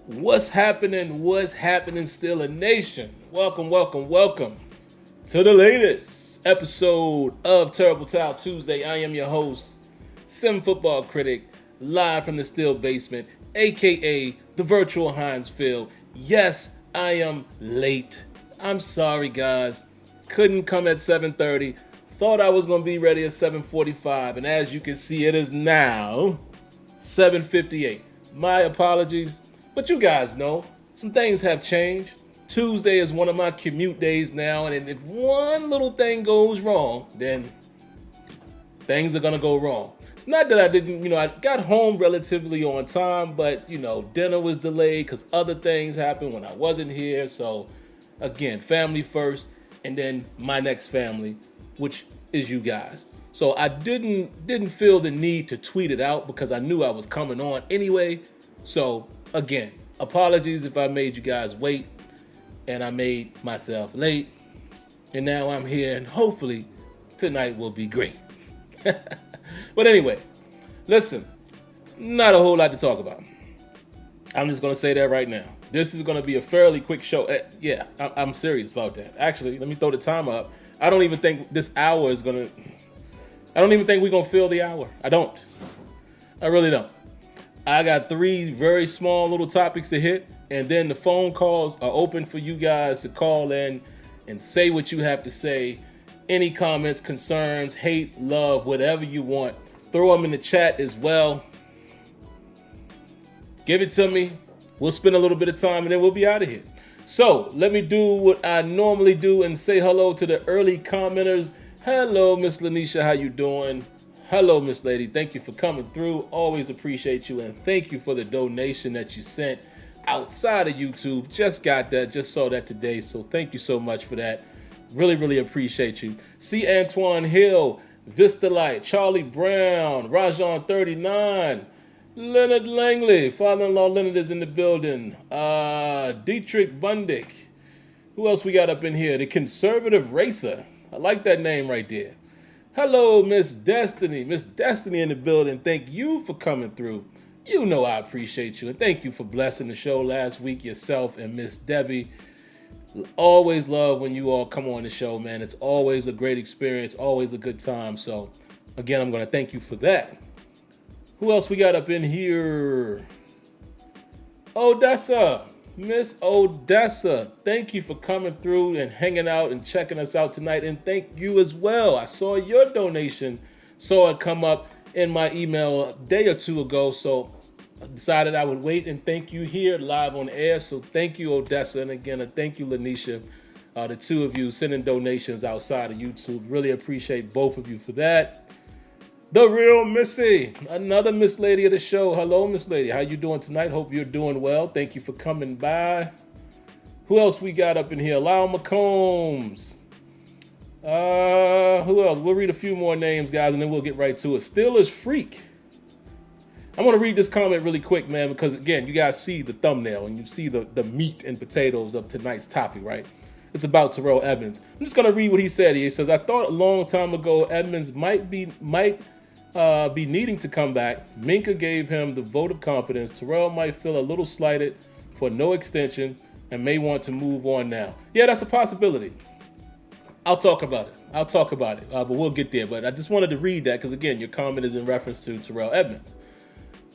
What's happening? What's happening, SteelerNation? Welcome to the latest episode of Terrible Towel Tuesday. I am your host, SimFBallCritic, live from the Steel Basement, aka the virtual Heinz Field. Yes, I am late. I'm sorry, guys. Couldn't come at 7:30. Thought I was going to be ready at 7:45, and as you can see, it is now 7:58. My apologies. But you guys know, some things have changed. Tuesday is one of my commute days now, and if one little thing goes wrong, then things are gonna go wrong. It's not that I didn't, I got home relatively on time, but, dinner was delayed because other things happened when I wasn't here. So, again, family first, and then my next family, which is you guys. So I didn't feel the need to tweet it out because I knew I was coming on anyway. So, again, apologies if I made you guys wait and I made myself late. And now I'm here and hopefully tonight will be great. But anyway, listen, not a whole lot to talk about. I'm just going to say that right now. This is going to be a fairly quick show. Yeah, I'm serious about that. Actually, let me throw the time up. I don't even think this hour is going to... I don't even think we're going to fill the hour. I really don't. I got 3 very small little topics to hit, and then the phone calls are open for you guys to call in and say what you have to say. Any comments, concerns, hate, love, whatever you want. Throw them in the chat as well. Give it to me. We'll spend a little bit of time, and then we'll be out of here. So let me do what I normally do and say hello to the early commenters. Hello, Miss Lanisha. How you doing? Hello, Miss Lady. Thank you for coming through. Always appreciate you. And thank you for the donation that you sent outside of YouTube. Just got that. Just saw that today. So thank you so much for that. Really, really appreciate you. C. Antoine Hill, Vista Light, Charlie Brown, Rajon 39, Leonard Langley. Father-in-law Leonard is in the building. Dietrich Bundick. Who else we got up in here? The Conservative Racer. I like that name right there. Hello, Miss Destiny. Miss Destiny in the building. Thank you for coming through. You know I appreciate you. And thank you for blessing the show last week, yourself and Miss Debbie. Always love when you all come on the show, man. It's always a great experience, always a good time. So, again, I'm going to thank you for that. Who else we got up in here? Odessa. Miss Odessa, thank you for coming through and hanging out and checking us out tonight. And thank you as well. I saw your donation, saw it come up in my email a day or two ago. So I decided I would wait and thank you here live on air. So thank you, Odessa. And again, thank you, Lanisha, the two of you sending donations outside of YouTube. Really appreciate both of you for that. The real Missy, another Miss Lady of the show. Hello, Miss Lady. How you doing tonight? Hope you're doing well. Thank you for coming by. Who else we got up in here? Lyle McCombs. Who else? We'll read a few more names, guys, and then we'll get right to it. Steelers Freak. I'm going to read this comment really quick, man, because, again, you guys see the thumbnail and you see the meat and potatoes of tonight's topic, right? It's about Terrell Edmunds. I'm just going to read what he said. He says, I thought a long time ago Edmunds might be needing to come back. Minka gave him the vote of confidence. Terrell might feel a little slighted for no extension and may want to move on now. Yeah, that's a possibility. I'll talk about it. But we'll get there. But I just wanted to read that because, again, your comment is in reference to Terrell Edmunds.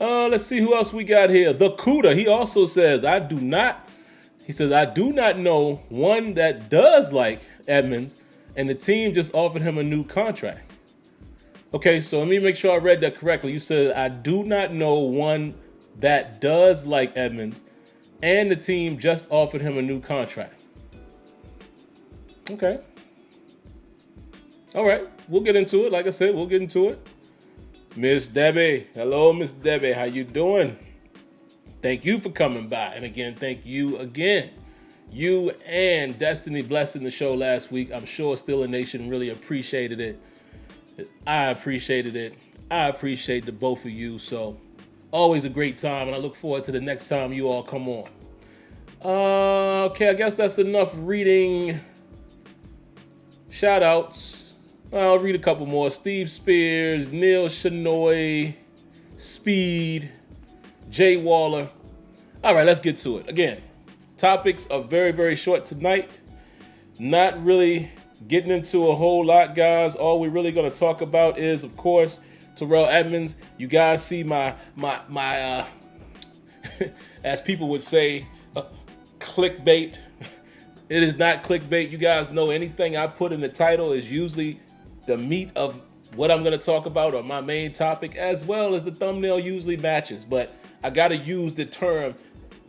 Let's see who else we got here. The Cuda. He also says, I do not know one that does like Edmunds, and the team just offered him a new contract. Okay, so let me make sure I read that correctly. You said, I do not know one that does like Edmunds, and the team just offered him a new contract. Okay. All right, we'll get into it. Like I said, we'll get into it. Miss Debbie. Hello, Miss Debbie. How you doing? Thank you for coming by. And again, thank you again. You and Destiny blessing the show last week. I'm sure SteelerNation really appreciated it. I appreciated it. I appreciate the both of you. So always a great time, and I look forward to the next time you all come on. Okay, I guess that's enough reading shout outs. I'll read a couple more. Steve Spears, Neil Shanoy, Speed, Jay Waller. All right, let's get to it. Again, topics are very, very short tonight. Not really getting into a whole lot, guys. All we're really going to talk about is, of course, Terrell Edmunds. You guys see my as people would say, clickbait. It is not clickbait. You guys know anything I put in the title is usually the meat of what I'm going to talk about or my main topic, as well as the thumbnail usually matches. But I got to use the term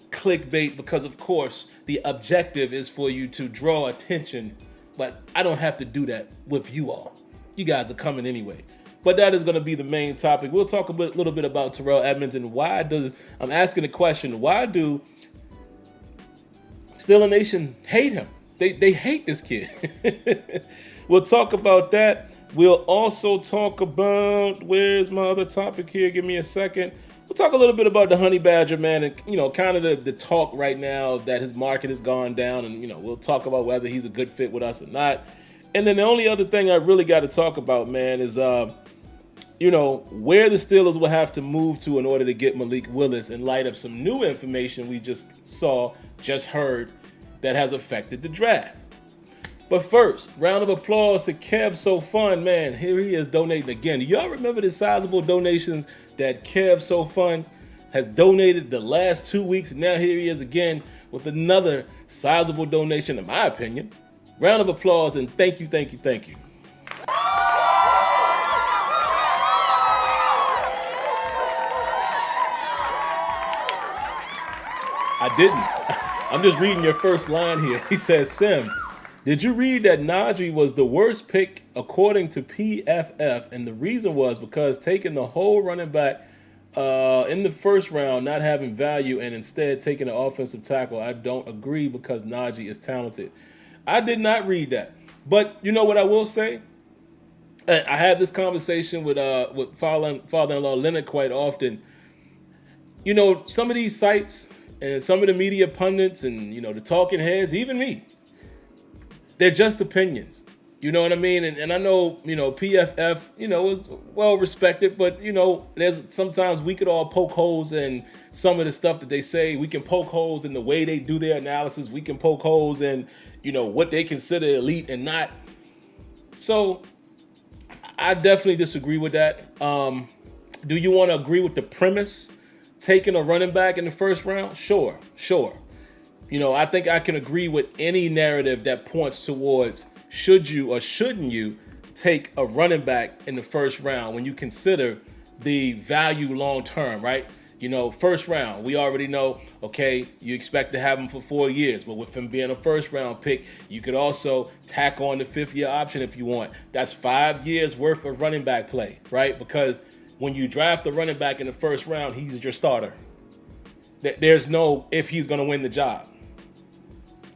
clickbait because, of course, the objective is for you to draw attention. But I don't have to do that with you all. You guys are coming anyway. But that is going to be the main topic. We'll talk a little bit about Terrell Edmunds and I'm asking the question, why do SteelerNation hate him? They hate this kid. We'll talk about that. We'll also talk about, where's my other topic here? Give me a second. We'll talk a little bit about the Honey Badger, man, and, kind of the talk right now that his market has gone down, and, we'll talk about whether he's a good fit with us or not. And then the only other thing I really got to talk about, man, is, where the Steelers will have to move to in order to get Malik Willis in light of some new information we just heard that has affected the draft. But first, round of applause to Kev So Fun, man. Here he is donating again. Do y'all remember the sizable donations that Kev So Fun has donated the last 2 weeks? And now here he is again with another sizable donation, in my opinion. Round of applause and thank you, thank you, thank you. I didn't. I'm just reading your first line here. He says, Sim, did you read that Naji was the worst pick according to PFF? And the reason was because taking the whole running back in the first round, not having value, and instead taking an offensive tackle. I don't agree because Naji is talented. I did not read that. But you know what I will say? I have this conversation with father-in-law Leonard quite often. Some of these sites and some of the media pundits and, the talking heads, even me, they're just opinions. You know what I mean? And I know, PFF, is well respected, but, there's sometimes we could all poke holes in some of the stuff that they say. We can poke holes in the way they do their analysis. We can poke holes in, what they consider elite and not. So I definitely disagree with that. Do you want to agree with the premise? Taking a running back in the first round? Sure. I think I can agree with any narrative that points towards should you or shouldn't you take a running back in the first round when you consider the value long term, right? First round, we already know, okay, you expect to have him for 4 years, but with him being a first round pick, you could also tack on the 5th-year option if you want. That's 5 years worth of running back play, right? Because when you draft a running back in the first round, he's your starter. There's no if he's going to win the job.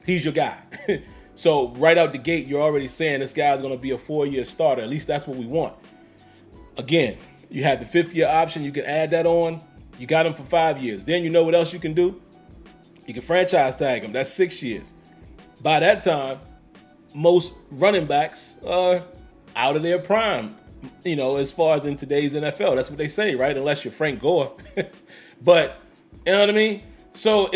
He's your guy. So right out the gate, you're already saying this guy's going to be a 4-year starter. At least that's what we want. Again, you have the 5th-year option. You can add that on. You got him for 5 years. Then you know what else you can do? You can franchise tag him. That's 6 years. By that time, most running backs are out of their prime, as far as in today's NFL. That's what they say, right? Unless you're Frank Gore. But, you know what I mean? So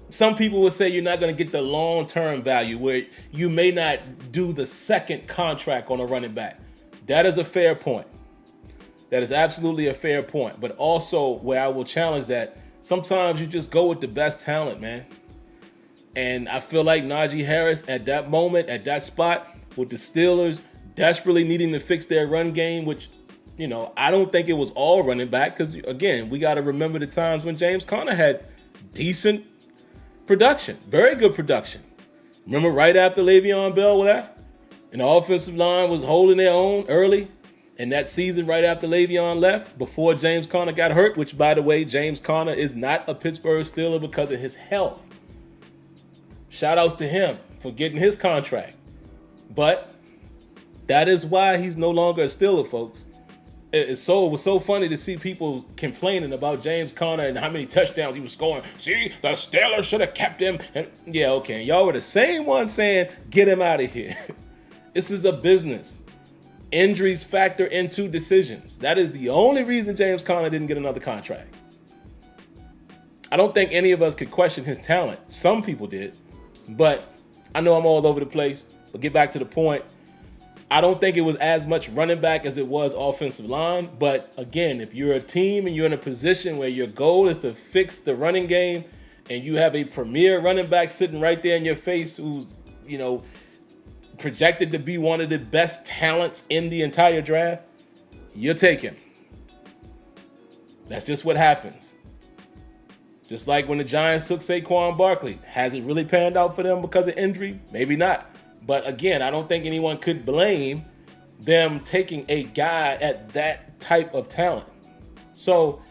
some people would say you're not going to get the long-term value where you may not do the second contract on a running back. That is a fair point. That is absolutely a fair point. But also where I will challenge that, sometimes you just go with the best talent, man. And I feel like Naji Harris at that moment, at that spot, with the Steelers desperately needing to fix their run game, which, I don't think it was all running back because, again, we got to remember the times when James Conner had decent production, very good production. Remember right after Le'Veon Bell left and the offensive line was holding their own early, and that season right after Le'Veon left, before James Conner got hurt, which, by the way, James Conner is not a Pittsburgh Steeler because of his health. Shout outs to him for getting his contract. But that is why he's no longer a Steeler, folks. It was so funny to see people complaining about James Conner and how many touchdowns he was scoring. See, the Steelers should have kept him. And yeah, okay. Y'all were the same ones saying, get him out of here. This is a business. Injuries factor into decisions. That is the only reason James Conner didn't get another contract. I don't think any of us could question his talent. Some people did, but I know I'm all over the place. But get back to the point. I don't think it was as much running back as it was offensive line. But again, if you're a team and you're in a position where your goal is to fix the running game and you have a premier running back sitting right there in your face who's, projected to be one of the best talents in the entire draft, you'll take him. That's just what happens. Just like when the Giants took Saquon Barkley. Has it really panned out for them because of injury? Maybe not. But again, I don't think anyone could blame them taking a guy at that type of talent. So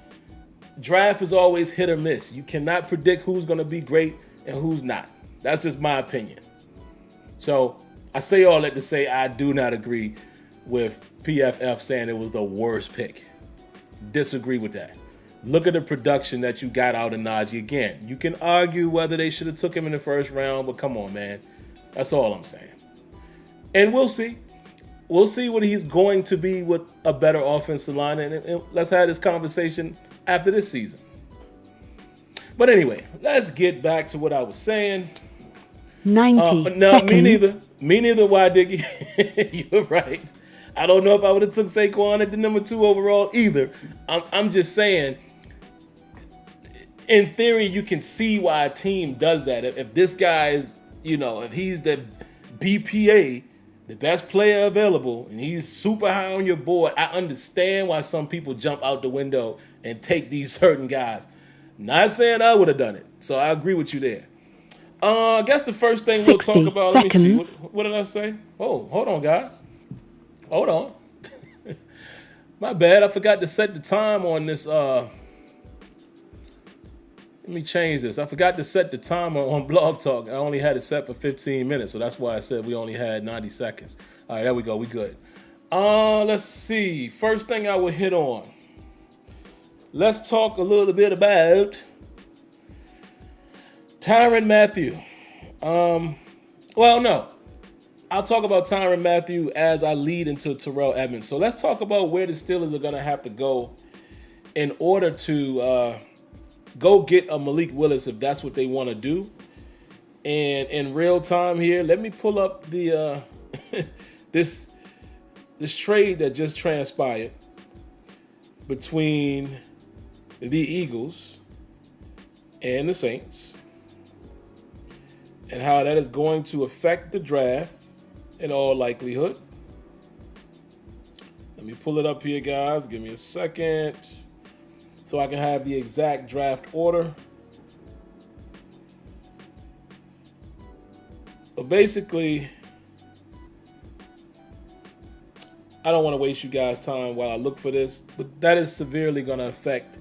draft is always hit or miss. You cannot predict who's going to be great and who's not. That's just my opinion. So I say all that to say I do not agree with PFF saying it was the worst pick. Disagree with that. Look at the production that you got out of Naji. Again, you can argue whether they should have took him in the first round, but come on, man. That's all I'm saying. And we'll see. We'll see what he's going to be with a better offensive line. And let's have this conversation after this season. But anyway, let's get back to what I was saying. 90 no, seconds. me neither. Me neither, Why Diggy? You're right. I don't know if I would have took Saquon at the number 2 overall either. I'm just saying, in theory, you can see why a team does that. If this guy is, if he's the BPA, the best player available, and he's super high on your board, I understand why some people jump out the window and take these certain guys. Not saying I would have done it. So I agree with you there. I guess the first thing we'll talk about, let me see, what did I say? Oh, hold on, guys. Hold on. My bad, I forgot to set the time on this. Let me change this. I forgot to set the timer on Blog Talk. I only had it set for 15 minutes, so that's why I said we only had 90 seconds. All right, there we go. We good. Let's see. First thing I would hit on. Let's talk a little bit about Tyrann Mathieu. Well, no. I'll talk about Tyrann Mathieu as I lead into Terrell Edmunds. So let's talk about where the Steelers are going to have to go in order to go get a Malik Willis if that's what they want to do. And in real time here, let me pull up the this trade that just transpired between the Eagles and the Saints and how that is going to affect the draft in all likelihood. Let me pull it up here, guys. Give me a second so I can have the exact draft order. But basically, I don't want to waste you guys' time while I look for this, but that is severely going to affect,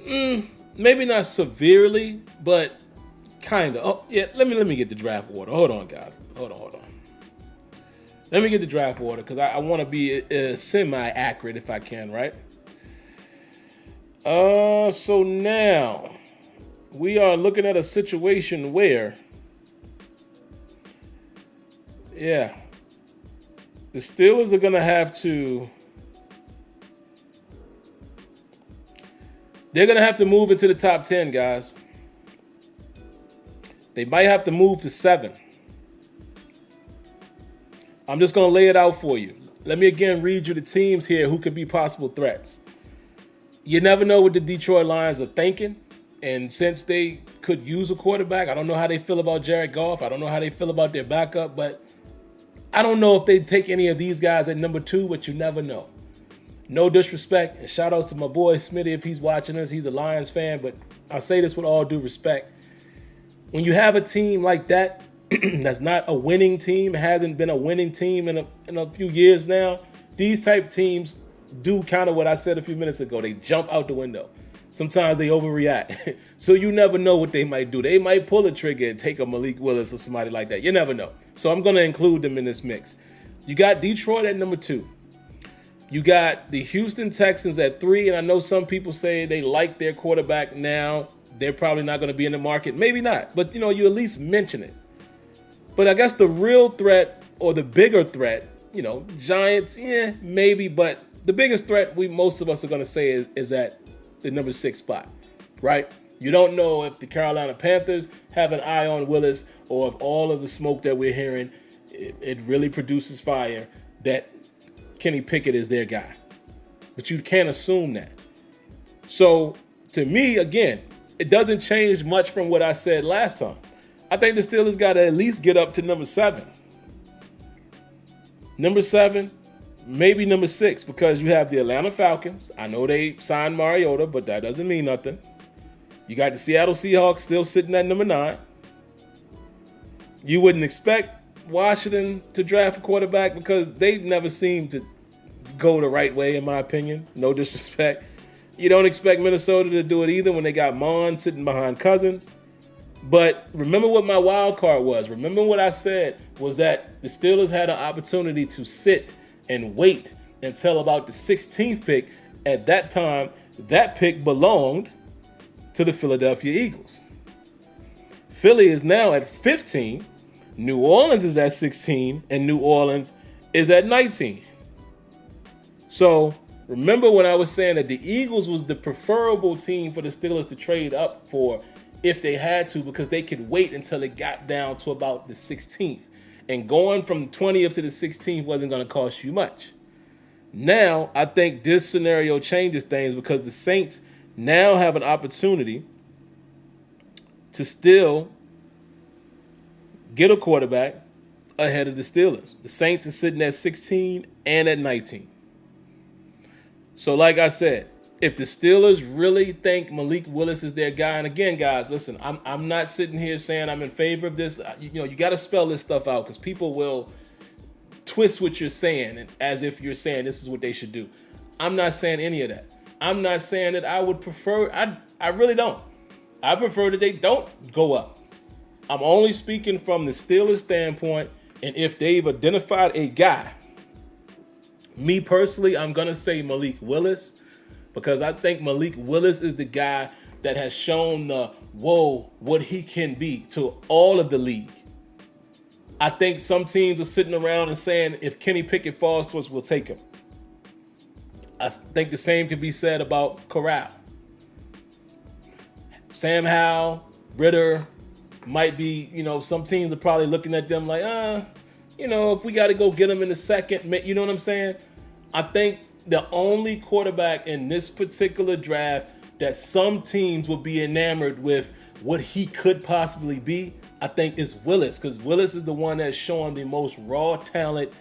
maybe not severely, but kind of. Oh, yeah, let me get the draft order. Hold on, guys. Hold on. Let me get the draft order because I want to be semi-accurate if I can, right? So now we are looking at a situation where, the Steelers are going to have to, they're going to have to move into the top 10, guys. They might have to move to 7. I'm just going to lay it out for you. Let me again read you the teams here who could be possible threats. You never know what the Detroit Lions are thinking. And since they could use a quarterback, I don't know how they feel about Jared Goff. I don't know how they feel about their backup. But I don't know if they'd take any of these guys at number 2, but you never know. No disrespect. And shout outs to my boy Smitty if he's watching us. He's a Lions fan. But I say this with all due respect. When you have a team like that, that's not a winning team, hasn't been a winning team in a few years now, these type teams do kind of what I said a few minutes ago. They jump out the window. Sometimes they overreact. So you never know what they might do. They might pull a trigger and take a Malik Willis or somebody like that. You never know. So I'm going to include them in this mix. You got Detroit at number 2. You got the Houston Texans at 3, and I know some people say they like their quarterback now. They're probably not going to be in the market. Maybe not, but you at least mention it. But I guess the real threat or the bigger threat, Giants, maybe, but the biggest threat most of us are going to say is at the number 6 spot, right? You don't know if the Carolina Panthers have an eye on Willis or if all of the smoke that we're hearing, it really produces fire that Kenny Pickett is their guy. But you can't assume that. So, to me, again, it doesn't change much from what I said last time. I think the Steelers got to at least get up to number 7. Number 7, maybe number 6, because you have the Atlanta Falcons. I know they signed Mariota, but that doesn't mean nothing. You got the Seattle Seahawks still sitting at number 9. You wouldn't expect Washington to draft a quarterback because they never seem to go the right way, in my opinion. No disrespect. You don't expect Minnesota to do it either when they got Mon sitting behind Cousins. But remember what my wild card was. Remember what I said was that the Steelers had an opportunity to sit and wait until about the 16th pick. At that time, that pick belonged to the Philadelphia Eagles. Philly is now at 15. New Orleans is at 16, and New Orleans is at 19. So remember when I was saying that the Eagles was the preferable team for the Steelers to trade up for if they had to, because they could wait until it got down to about the 16th. And going from the 20th to the 16th wasn't going to cost you much. Now, I think this scenario changes things because the Saints now have an opportunity to still get a quarterback ahead of the Steelers. The Saints are sitting at 16 and at 19. So like I said, if the Steelers really think Malik Willis is their guy, and again, guys, listen, I'm not sitting here saying I'm in favor of this. You got to spell this stuff out because people will twist what you're saying as if you're saying this is what they should do. I'm not saying any of that. I'm not saying that I would prefer. I really don't. I prefer that they don't go up. I'm only speaking from the Steelers standpoint, and if they've identified a guy, me personally, I'm going to say Malik Willis, because I think Malik Willis is the guy that has shown what he can be to all of the league. I think some teams are sitting around and saying, if Kenny Pickett falls to us, we'll take him. I think the same could be said about Corral. Sam Howell, Ritter might be, some teams are probably looking at them like, if we got to go get him in the second, you know what I'm saying? I think the only quarterback in this particular draft that some teams will be enamored with what he could possibly be, I think is Willis, because Willis is the one that's showing the most raw talent,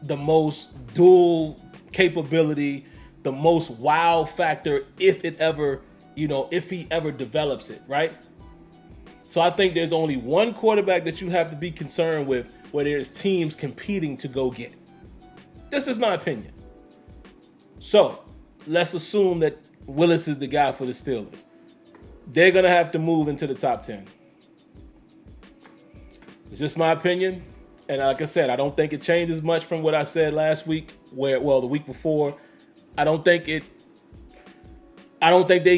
the most dual capability, the most wow factor if he ever develops it, right? So I think there's only one quarterback that you have to be concerned with where there's teams competing to go get. This is my opinion. So let's assume that Willis is the guy for the Steelers. They're going to have to move into the top 10. It's just my opinion. And like I said, I don't think it changes much from what I said last week, the week before. I don't think they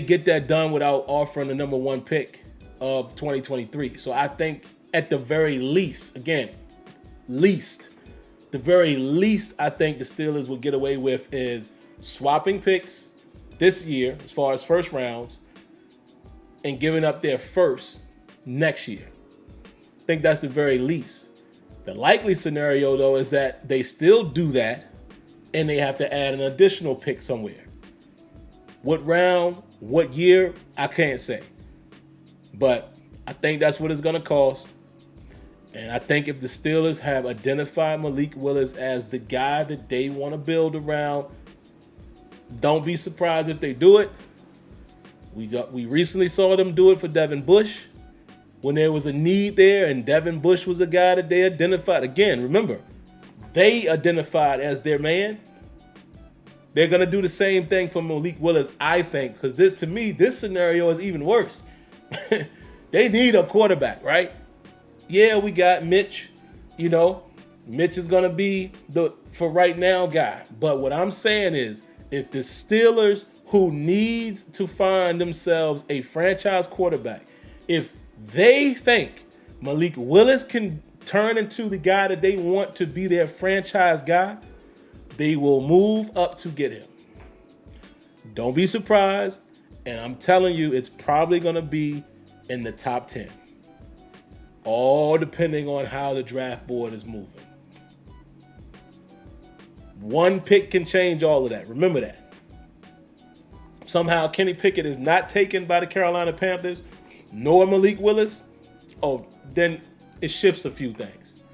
get that done without offering the number 1 pick of 2023. So I think at the very least, the very least I think the Steelers will get away with is swapping picks this year as far as first rounds and giving up their first next year. I think that's the very least. The likely scenario, though, is that they still do that and they have to add an additional pick somewhere. What round, what year, I can't say. But I think that's what it's going to cost. And I think if the Steelers have identified Malik Willis as the guy that they want to build around, don't be surprised if they do it. We recently saw them do it for Devin Bush when there was a need there, and Devin Bush was a guy that they identified. Again, remember, they identified as their man. They're going to do the same thing for Malik Willis, I think, because this scenario is even worse. They need a quarterback, right? Yeah, we got Mitch. Mitch is going to be the, for right now, guy. But what I'm saying is, if the Steelers, who needs to find themselves a franchise quarterback, if they think Malik Willis can turn into the guy that they want to be their franchise guy, they will move up to get him. Don't be surprised. And I'm telling you, it's probably going to be in the top 10. All depending on how the draft board is moving. One pick can change all of that. Remember that. Somehow Kenny Pickett is not taken by the Carolina Panthers, nor Malik Willis. Oh, then it shifts a few things.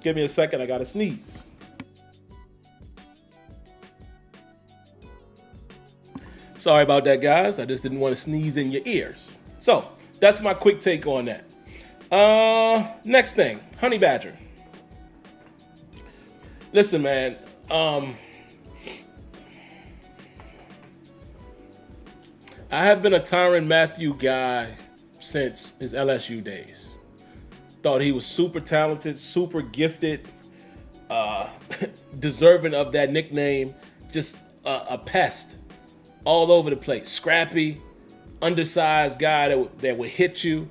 Give me a second. I got to sneeze. Sorry about that, guys. I just didn't want to sneeze in your ears. So that's my quick take on that. Next thing, Honey Badger. Listen, man. I have been a Tyrann Mathieu guy since his LSU days. Thought he was super talented, super gifted, deserving of that nickname. Just a pest all over the place. Scrappy, undersized guy that would hit you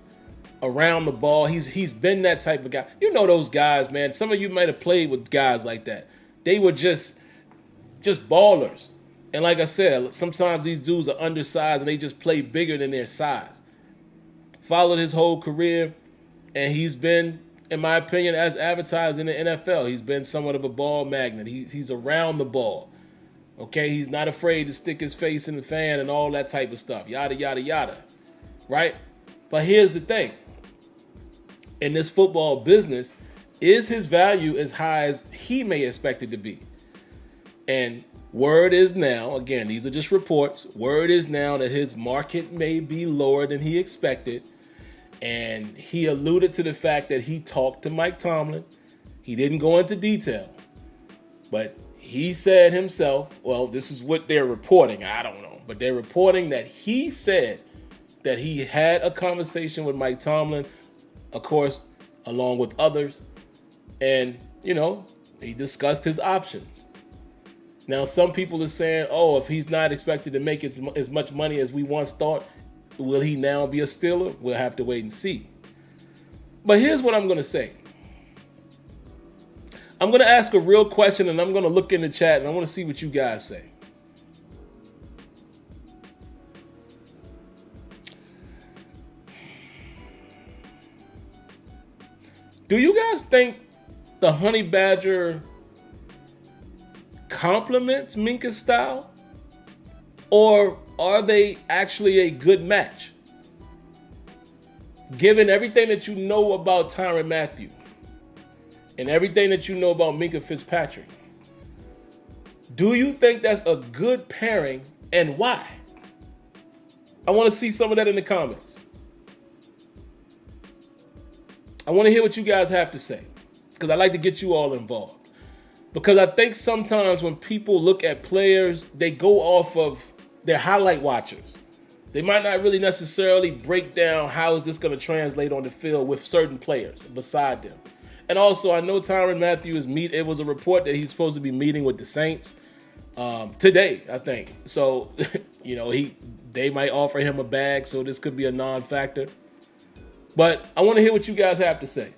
around the ball. He's been that type of guy. You know those guys, man. Some of you might have played with guys like that. They were just ballers. And like I said, sometimes these dudes are undersized and they just play bigger than their size. Followed his whole career, and he's been, in my opinion, as advertised in the NFL, he's been somewhat of a ball magnet. He's around the ball. Okay, he's not afraid to stick his face in the fan and all that type of stuff. Yada, yada, yada. Right? But here's the thing. In this football business, is his value as high as he may expect it to be? And word is now, again, these are just reports, word is now that his market may be lower than he expected. And he alluded to the fact that he talked to Mike Tomlin. He didn't go into detail. But he said himself, well, this is what they're reporting. I don't know. But they're reporting that he said that he had a conversation with Mike Tomlin, of course, along with others. And, he discussed his options. Now, some people are saying, oh, if he's not expected to make as much money as we once thought, will he now be a Steeler? We'll have to wait and see. But here's what I'm going to say. I'm going to ask a real question, and I'm going to look in the chat, and I want to see what you guys say. Do you guys think the Honey Badger complements Minka's style? Or are they actually a good match? Given everything that you know about Tyrann Mathieu and everything that you know about Minkah Fitzpatrick, do you think that's a good pairing, and why? I want to see some of that in the comments. I want to hear what you guys have to say, because I like to get you all involved. Because I think sometimes when people look at players, they go off of their highlight watchers. They might not really necessarily break down how is this going to translate on the field with certain players beside them. And also, I know Tyrann Mathieu it was a report that he's supposed to be meeting with the Saints today, I think. So, they might offer him a bag, so this could be a non-factor. But I want to hear what you guys have to say.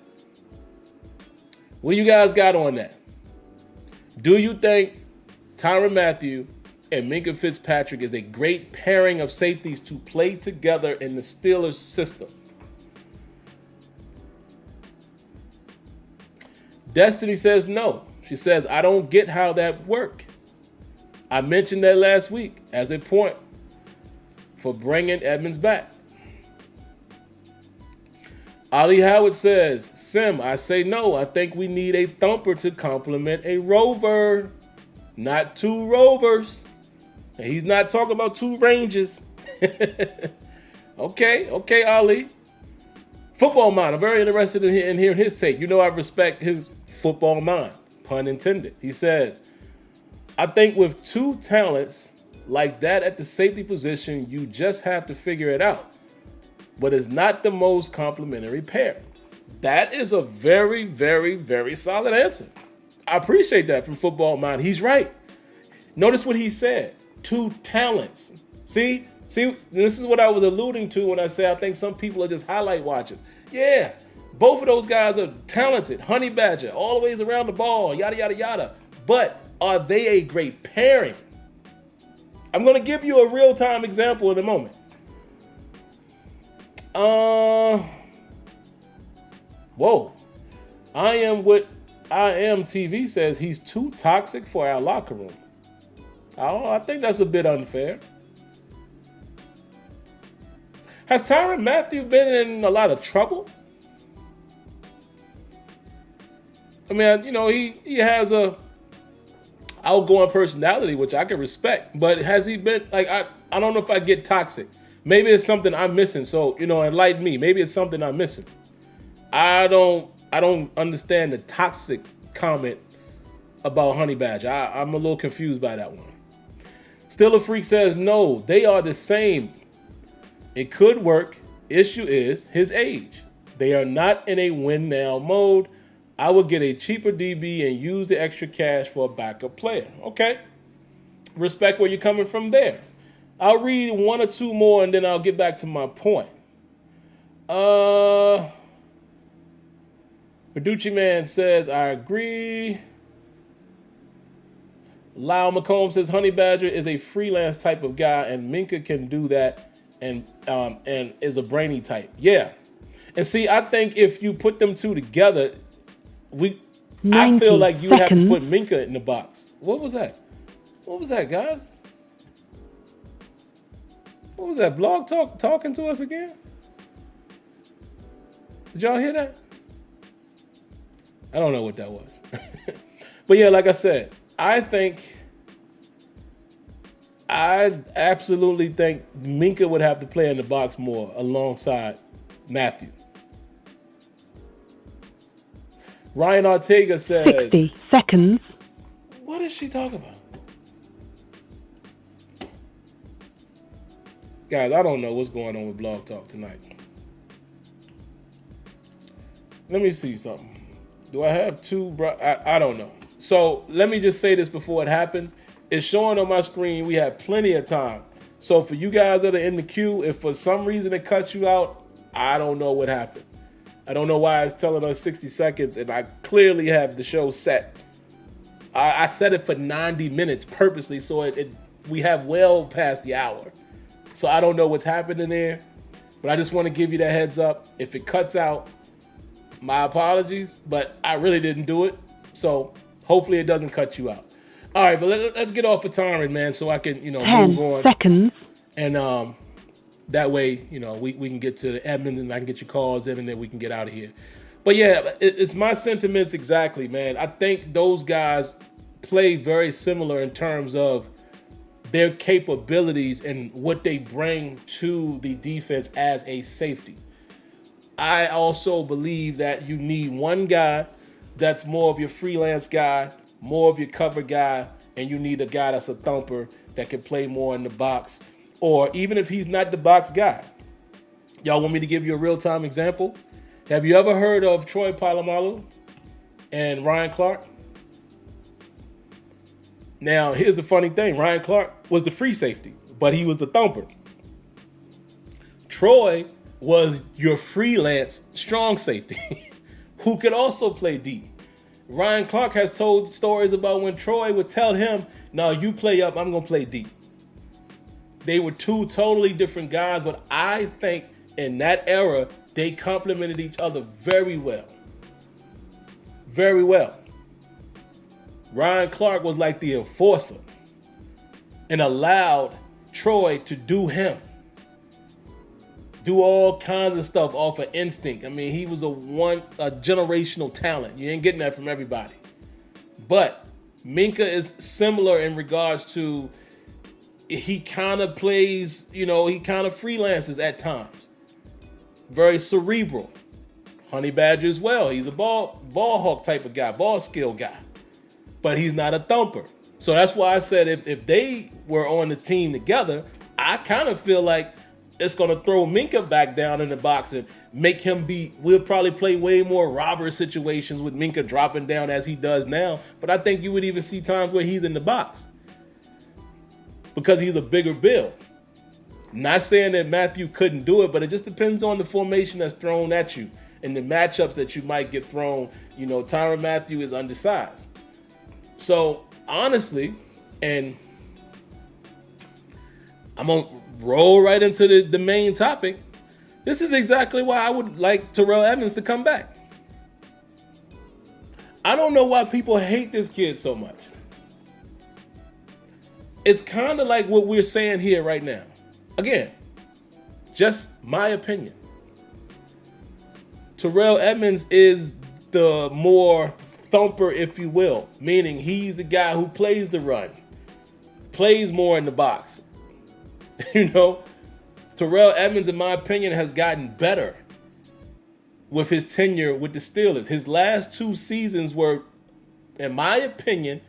What you guys got on that? Do you think Tyrann Mathieu and Minkah Fitzpatrick is a great pairing of safeties to play together in the Steelers system? Destiny says no. She says, I don't get how that worked. I mentioned that last week as a point for bringing Edmunds back. Ali Howard says, Sim, I say no. I think we need a thumper to complement a rover, not two rovers. And he's not talking about two ranges. Okay, Ali. Football mind. I'm very interested in hearing his take. I respect his football mind, pun intended. He says, I think with two talents like that at the safety position, you just have to figure it out. But it's not the most complimentary pair. That is a very, very, very solid answer. I appreciate that from Football Mind. He's right. Notice what he said. Two talents. See, this is what I was alluding to when I say I think some people are just highlight watchers. Yeah, both of those guys are talented. Honey Badger, all the ways around the ball, yada, yada, yada. But are they a great pairing? I'm going to give you a real-time example in a moment. Whoa. I am TV says he's too toxic for our locker room. I think that's a bit unfair. Has Tyrann Mathieu been in a lot of trouble? I mean, you know, he has a outgoing personality, which I can respect, but has he been like, I don't know if I get toxic. Maybe it's something I'm missing. So, you know, enlighten me. Maybe it's something I'm missing. I don't understand the toxic comment about Honey Badger. I'm a little confused by that one. Steeler Freak says, no, they are the same. It could work. Issue is his age. They are not in a win now mode. I would get a cheaper DB and use the extra cash for a backup player. Okay. Respect where you're coming from there. I'll read one or two more and then I'll get back to my point. Verducci Man says, I agree. Lyle McComb says, Honey Badger is a freelance type of guy and Minka can do that and is a brainy type. Yeah. And see, I think if you put them two together, I feel like you would have to put Minka in the box. What was that? What was that, guys? What was that? Blog Talk talking to us again? Did y'all hear that? I don't know what that was. But yeah, like I said, I absolutely think Minka would have to play in the box more alongside Mathieu. Ryan Ortega says 60 seconds. What is she talking about? Guys, I don't know what's going on with Blog Talk tonight. Let me see something. Do I have two? I don't know. So let me just say this before it happens. It's showing on my screen we have plenty of time. So for you guys that are in the queue, if for some reason it cuts you out, I don't know what happened. I don't know why it's telling us 60 seconds, and I clearly have the show set. I set it for 90 minutes purposely, so we have well past the hour. So I don't know what's happening there, but I just want to give you that heads up. If it cuts out, my apologies, but I really didn't do it. So hopefully it doesn't cut you out. All right, but let's get off of Tyrann, man, so I can, 10 move on. seconds. And that way, we can get to the Edmunds and I can get your calls in and then we can get out of here. But yeah, it's my sentiments exactly, man. I think those guys play very similar in terms of their capabilities and what they bring to the defense as a safety. I also believe that you need one guy that's more of your freelance guy, more of your cover guy, and you need a guy that's a thumper that can play more in the box. Or even if he's not the box guy. Y'all want me to give you a real-time example? Have you ever heard of Troy Polamalu and Ryan Clark? Now, here's the funny thing. Ryan Clark was the free safety, but he was the thumper. Troy was your freelance strong safety who could also play deep. Ryan Clark has told stories about when Troy would tell him, no, you play up, I'm going to play deep. They were two totally different guys, but I think in that era, they complemented each other very well. Very well. Ryan Clark was like the enforcer and allowed Troy to do him. Do all kinds of stuff off of instinct. I mean, he was a generational talent. You ain't getting that from everybody. But Minka is similar in regards to he kind of plays, he kind of freelances at times. Very cerebral. Honey Badger as well. He's a ball hawk type of guy, ball skill guy. But he's not a thumper. So that's why I said if they were on the team together, I kind of feel like it's going to throw Minka back down in the box and make him we'll probably play way more robber situations with Minka dropping down as he does now. But I think you would even see times where he's in the box because he's a bigger build. Not saying that Mathieu couldn't do it, but it just depends on the formation that's thrown at you and the matchups that you might get thrown. Tyrann Mathieu is undersized. So honestly, and I'm going to roll right into the main topic. This is exactly why I would like Terrell Edmunds to come back. I don't know why people hate this kid so much. It's kind of like what we're saying here right now. Again, just my opinion. Terrell Edmunds is the more thumper, if you will, meaning he's the guy who plays the run, plays more in the box. You know, Terrell Edmunds, in my opinion, has gotten better with his tenure with the Steelers. His last 2 seasons were, in my opinion,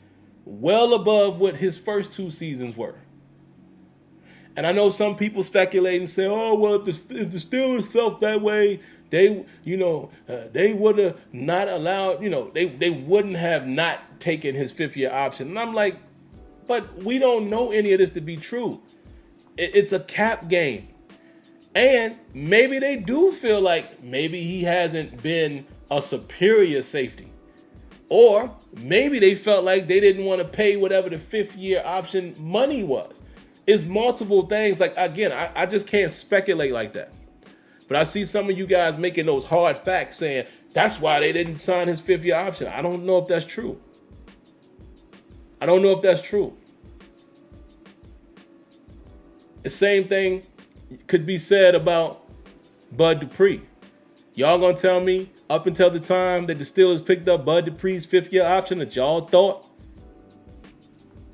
well above what his first 2 seasons were. And I know some people speculate and say, oh, well, if the Steelers felt that way, they would have not allowed, they wouldn't have not taken his 5th-year option. And I'm like, but we don't know any of this to be true. It's a cap game. And maybe they do feel like maybe he hasn't been a superior safety. Or maybe they felt like they didn't want to pay whatever the 5th-year option money was. It's multiple things. Like, again, I just can't speculate like that. But I see some of you guys making those hard facts saying that's why they didn't sign his 5th-year option. I don't know if that's true. The same thing could be said about Bud Dupree. Y'all gonna tell me up until the time that the Steelers picked up Bud Dupree's 5th-year option that y'all thought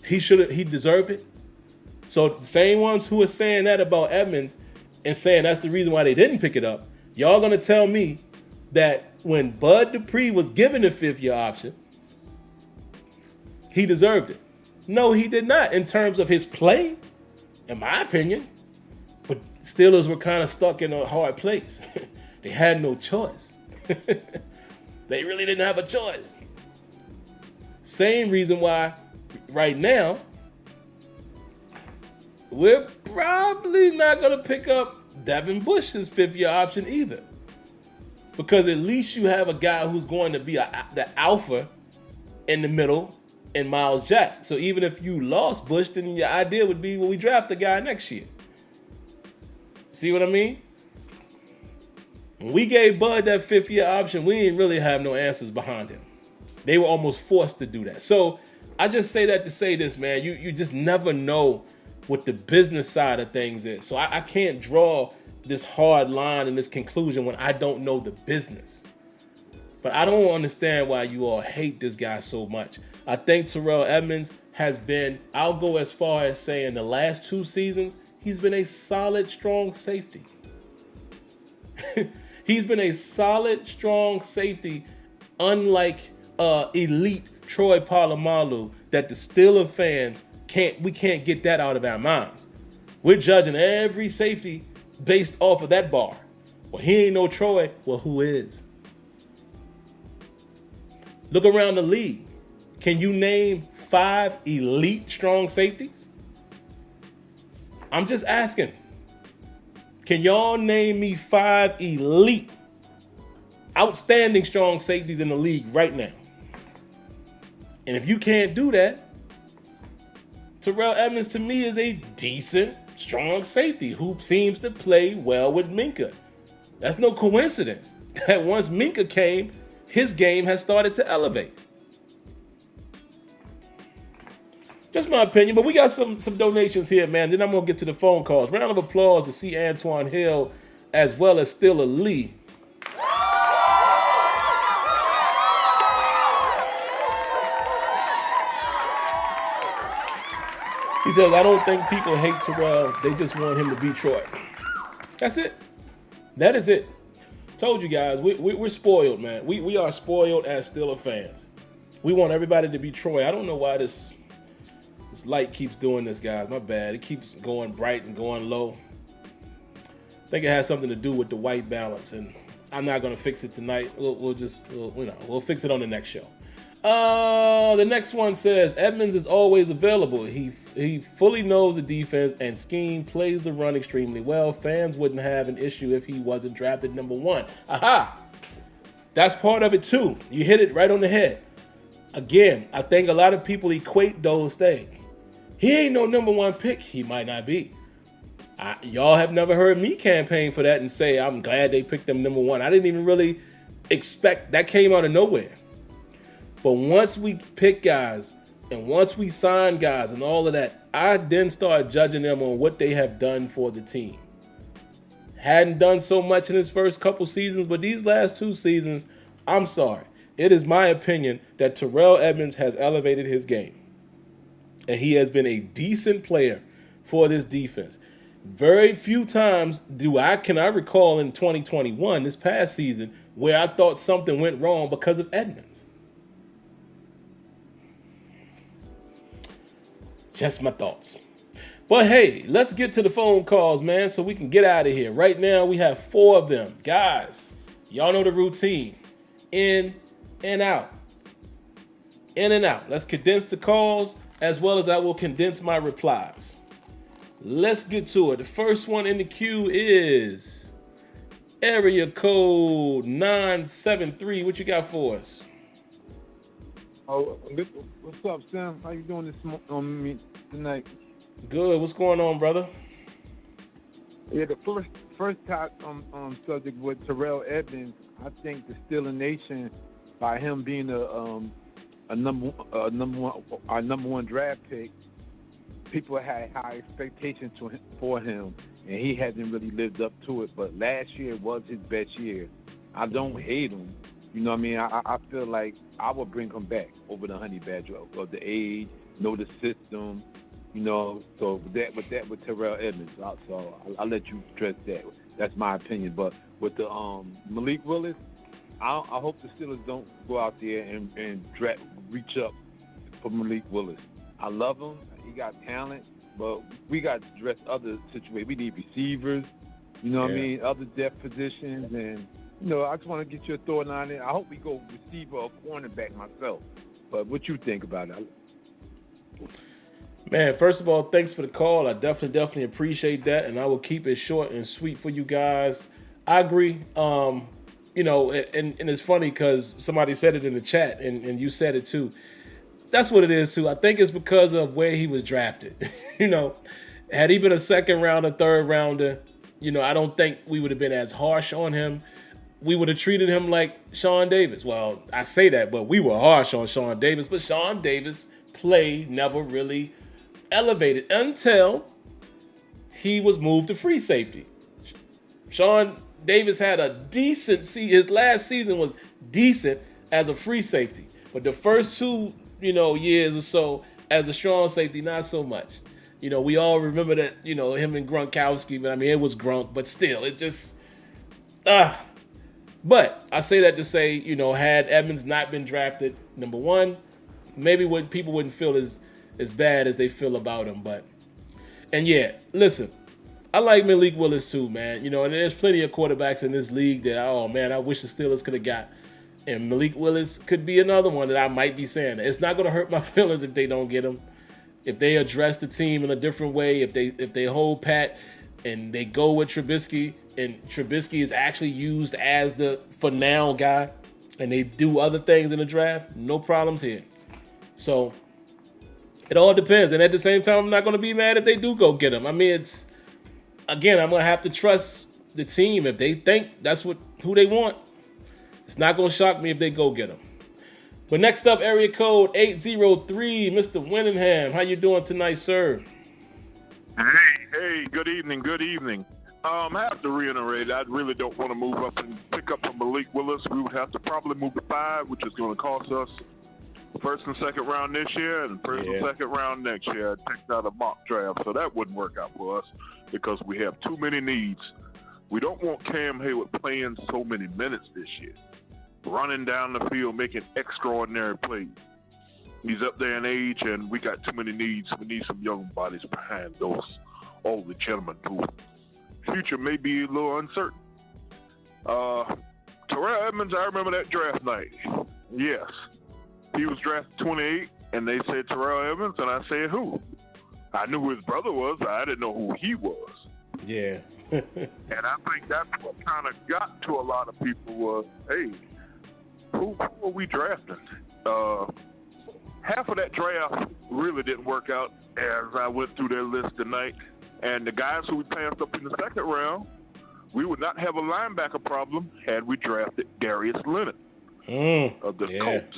he deserved it? So the same ones who are saying that about Edmunds and saying that's the reason why they didn't pick it up, y'all gonna tell me that when Bud Dupree was given the 5th-year option, he deserved it? No, he did not in terms of his play, in my opinion. But Steelers were kind of stuck in a hard place. They had no choice. They really didn't have a choice. Same reason why right now we're probably not going to pick up Devin Bush's 5th-year option either. Because at least you have a guy who's going to be the alpha in the middle in Miles Jack. So even if you lost Bush, then your idea would be, well, we draft the guy next year. See what I mean? When we gave Bud that 5th-year option, we didn't really have no answers behind him. They were almost forced to do that. So I just say that to say this, man. You just never know what the business side of things is. So I can't draw this hard line and this conclusion when I don't know the business. But I don't understand why you all hate this guy so much. I think Terrell Edmunds has been, I'll go as far as saying the last 2 seasons, he's been a solid, strong safety. He's been a solid, strong safety, unlike elite Troy Polamalu, that the Steelers fans can't get that out of our minds. We're judging every safety based off of that bar. Well, he ain't no Troy. Well, who is? Look around the league. Can you name 5 elite strong safeties? I'm just asking. Can y'all name me 5 elite, outstanding strong safeties in the league right now? And if you can't do that, Terrell Edmunds to me is a decent, strong safety who seems to play well with Minkah. That's no coincidence that once Minkah came, his game has started to elevate. Just my opinion, but we got some donations here, man. Then I'm going to get to the phone calls. Round of applause to see Antoine Hill as well as Steeler Lee. He says, I don't think people hate Terrell. They just want him to be Troy. That's it. That is it. Told you guys, we're spoiled, man. We are spoiled as Steeler fans. We want everybody to be Troy. I don't know why this light keeps doing this, guys. My bad. It keeps going bright and going low. I think it has something to do with the white balance, and I'm not going to fix it tonight. We'll fix it on the next show. The next one says, Edmunds is always available. He fully knows the defense and scheme, plays the run extremely well. Fans wouldn't have an issue if he wasn't drafted number 1. Aha! That's part of it too. You hit it right on the head. Again, I think a lot of people equate those things. He ain't no number 1 pick. He might not be. Y'all have never heard me campaign for that and say I'm glad they picked them number one. I didn't even really expect that. Came out of nowhere. But once we pick guys and once we sign guys and all of that, I then started judging them on what they have done for the team. Hadn't done so much in his first couple seasons, but these last 2 seasons, I'm sorry. It is my opinion that Terrell Edmunds has elevated his game. And he has been a decent player for this defense. Very few times can I recall in 2021, this past season, where I thought something went wrong because of Edmunds. Just my thoughts. But hey, let's get to the phone calls, man, so we can get out of here. Right now, we have 4 of them. Guys, y'all know the routine. In and out. In and out. Let's condense the calls as well as I will condense my replies. Let's get to it. The first one in the queue is area code 973. What you got for us? Oh, what's up, Sam? How you doing tonight? Good. What's going on, brother? Yeah, the first subject with Terrell Edmunds. I think the SteelerNation, by him being our number one draft pick, people had high expectations for him, and he hasn't really lived up to it. But last year was his best year. I don't hate him. You know what I mean? I feel like I would bring him back over the Honey Badger of the age, know the system, you know. So with Terrell Edmunds, so I'll let you address that. That's my opinion. But with the Malik Willis, I hope the Steelers don't go out there and reach up for Malik Willis. I love him. He got talent, but we got to address other situations. We need receivers, you know what I mean, other depth positions, and you know, I just want to get your thought on it. I hope we go receiver or cornerback myself. But what you think about it? Man, first of all, thanks for the call. I definitely appreciate that, and I will keep it short and sweet for you guys. I agree. You know, and it's funny because somebody said it in the chat, and you said it too. That's what it is too. I think it's because of where he was drafted. You know, had he been a second rounder, third rounder, you know, I don't think we would have been as harsh on him. We would have treated him like Sean Davis. Well, I say that, but we were harsh on Sean Davis. But Sean Davis' play never really elevated until he was moved to free safety. Sean Davis had a decent his last season was decent as a free safety. But the first 2, years or so as a strong safety, not so much. You know, we all remember that, him and Gronkowski, but I mean, it was Gronk, but still, it just, But I say that to say, had Edmunds not been drafted number 1, maybe people wouldn't feel as bad as they feel about him. And yeah, listen, I like Malik Willis too, man. And there's plenty of quarterbacks in this league that, I wish the Steelers could have got. And Malik Willis could be another one that I might be saying. It's not going to hurt my feelings if they don't get him. If they address the team in a different way, if they hold pat and they go with Trubisky, and Trubisky is actually used as the for now guy, and they do other things in the draft, no problems here. So it all depends. And at the same time, I'm not going to be mad if they do go get him. I mean, I'm going to have to trust the team. If they think that's who they want, it's not going to shock me if they go get him. But next up, area code 803, Mr. Winningham. How you doing tonight, sir? Hey, good evening. I have to reiterate, I really don't want to move up and pick up a Malik Willis. We would have to probably move to 5, which is going to cost us first and second round this year and first and second round next year. I picked out a mock draft, so that wouldn't work out for us because we have too many needs. We don't want Cam Hayward playing so many minutes this year, running down the field, making extraordinary plays. He's up there in age, and we got too many needs. We need some young bodies behind those older gentlemen who future may be a little uncertain. Terrell Edmunds, I remember that draft night. Yes. He was drafted 28, and they said Terrell Edmunds, and I said who? I knew who his brother was, but I didn't know who he was. Yeah. And I think that's what kind of got to a lot of people was, hey, who are we drafting? Half of that draft really didn't work out as I went through their list tonight. And the guys who we passed up in the second round, we would not have a linebacker problem had we drafted Darius Leonard of the Colts,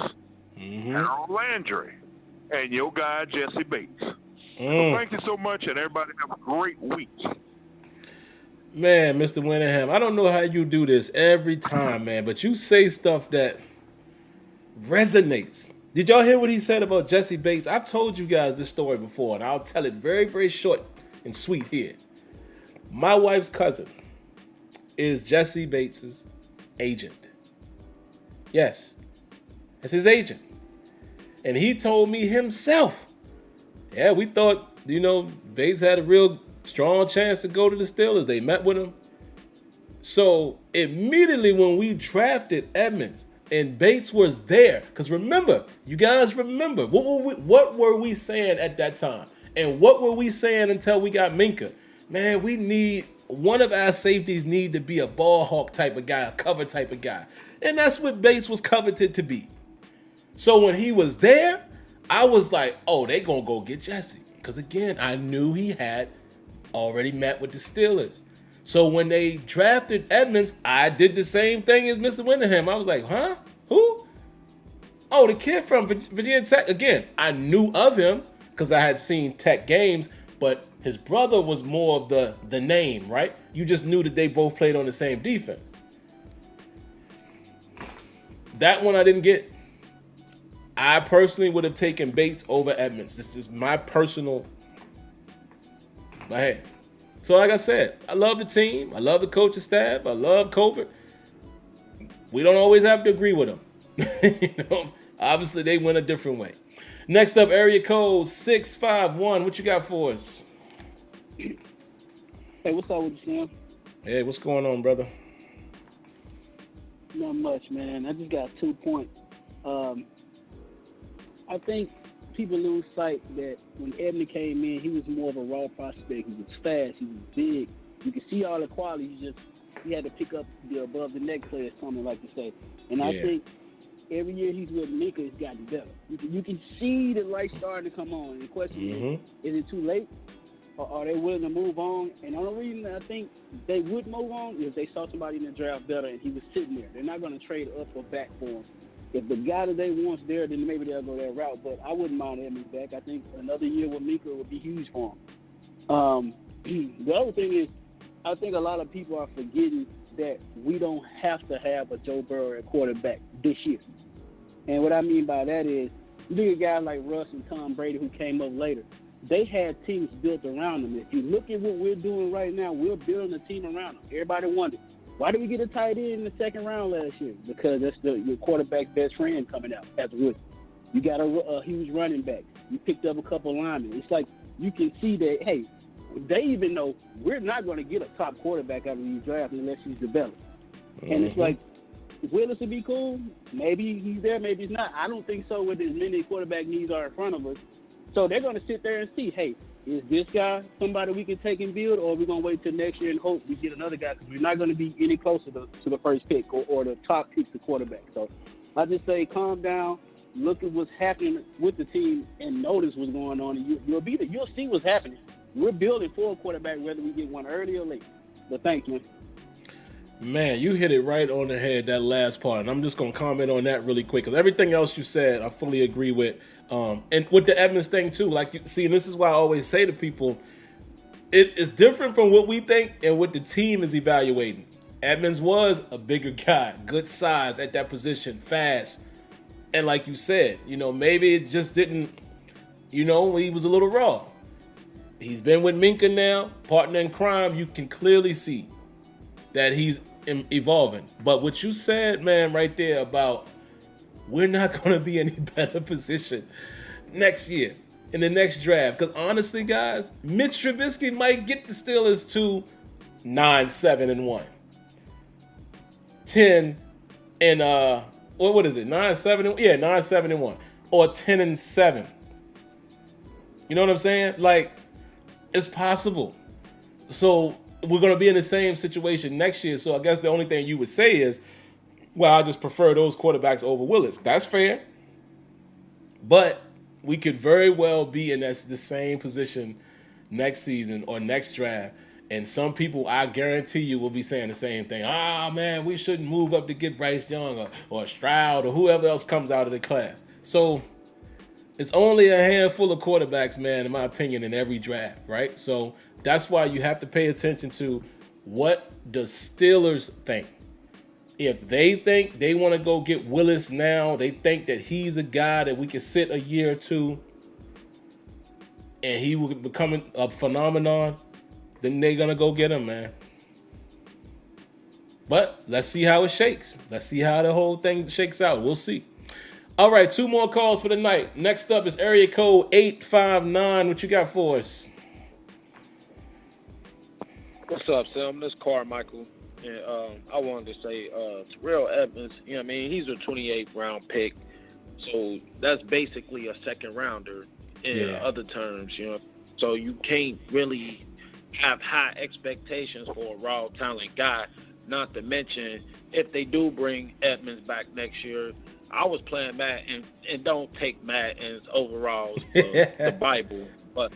Harold Landry, and your guy Jesse Bates. So thank you so much, and everybody have a great week. Man, Mr. Winningham, I don't know how you do this every time, man, but you say stuff that resonates. Did y'all hear what he said about Jesse Bates? I've told you guys this story before, and I'll tell it very, very short and sweet here. My wife's cousin is Jesse Bates' agent. Yes, that's his agent. And he told me himself, yeah, we thought, Bates had a real strong chance to go to the Steelers. They met with him. So immediately when we drafted Edmunds and Bates was there, because you guys remember, what were we saying at that time? And what were we saying until we got Minka? Man, one of our safeties need to be a ball hawk type of guy, a cover type of guy. And that's what Bates was coveted to be. So when he was there, I was like, oh, they gonna go get Jesse. Because again, I knew he had already met with the Steelers. So when they drafted Edmunds, I did the same thing as Mr. Winningham. I was like, huh? Who? Oh, the kid from Virginia Tech. Again, I knew of him because I had seen Tech games, but his brother was more of the name, right? You just knew that they both played on the same defense. That one I didn't get. I personally would have taken Bates over Edmunds. This is my personal. But hey, so like I said, I love the team. I love the coaching staff. I love Colbert. We don't always have to agree with them. Obviously they went a different way. Next up, area code 651. What you got for us? Hey, what's up with you, Sam? Hey, what's going on, brother? Not much, man. I just got 2 points. I think people lose sight that when Edmund came in, he was more of a raw prospect. He was fast. He was big. You could see all the qualities. He had to pick up the above the neck players, something like to say. And I think every year he's with Minka, it's gotten better. You can see the light starting to come on. And the question is it too late? Or are they willing to move on? And the only reason I think they would move on is if they saw somebody in the draft better and he was sitting there. They're not going to trade up or back for him. If the guy that they want's there, then maybe they'll go that route. But I wouldn't mind Edmunds back. I think another year with Minka would be huge for him. The other thing is, I think a lot of people are forgetting that we don't have to have a Joe Burrow at quarterback this year. And what I mean by that is, you look at guys like Russ and Tom Brady who came up later. They had teams built around them. If you look at what we're doing right now, we're building a team around them. Everybody wondered, why did we get a tight end in the second round last year? Because that's your quarterback's best friend coming out as a rookie. You got a huge running back. You picked up a couple linemen. It's like you can see that, hey, they even know we're not going to get a top quarterback out of these drafts unless he's developed. And it's like, Willis would be cool. Maybe he's there, maybe he's not. I don't think so with as many quarterback needs are in front of us. So they're going to sit there and see, hey, is this guy somebody we can take and build, or are we going to wait till next year and hope we get another guy? Because we're not going to be any closer to the first pick or the top pick to quarterback. So I just say calm down, look at what's happening with the team, and notice what's going on. And you'll see what's happening. We're building for a quarterback whether we get one early or late. But thanks, man. Man, you hit it right on the head, that last part. And I'm just going to comment on that really quick because everything else you said, I fully agree with. And with the Edmunds thing, too, like you see, and this is why I always say to people, it is different from what we think and what the team is evaluating. Edmunds was a bigger guy, good size at that position, fast. And like you said, maybe it just didn't, he was a little raw. He's been with Minka now, partner in crime. You can clearly see that he's evolving. But what you said, man, right there about we're not going to be in any better position next year in the next draft. Because honestly, guys, Mitch Trubisky might get the Steelers to 9-7-1. 10 and what is it? 9-7? Yeah, 9-7-1 or 10-7. You know what I'm saying? Like, it's possible. So we're going to be in the same situation next year. So I guess the only thing you would say is, well, I just prefer those quarterbacks over Willis. That's fair. But we could very well be in the same position next season or next draft. And some people, I guarantee you, will be saying the same thing. Ah, man, we shouldn't move up to get Bryce Young or Stroud or whoever else comes out of the class. So it's only a handful of quarterbacks, man, in my opinion, in every draft, right? So that's why you have to pay attention to what the Steelers think. If they think they want to go get Willis now, they think that he's a guy that we can sit a year or two and he will become a phenomenon, then they're going to go get him, man. But let's see how it shakes. Let's see how the whole thing shakes out. We'll see. All right, 2 more calls for the night. Next up is area code 859. What you got for us? What's up, Sim? This is Carmichael. And I wanted to say Terrell Edmunds, you know what I mean? He's a 28th round pick. So that's basically a second rounder in other terms, you know. So you can't really have high expectations for a raw talent guy. Not to mention, if they do bring Edmunds back next year, I was playing Matt, and don't take Matt and his overalls the Bible. But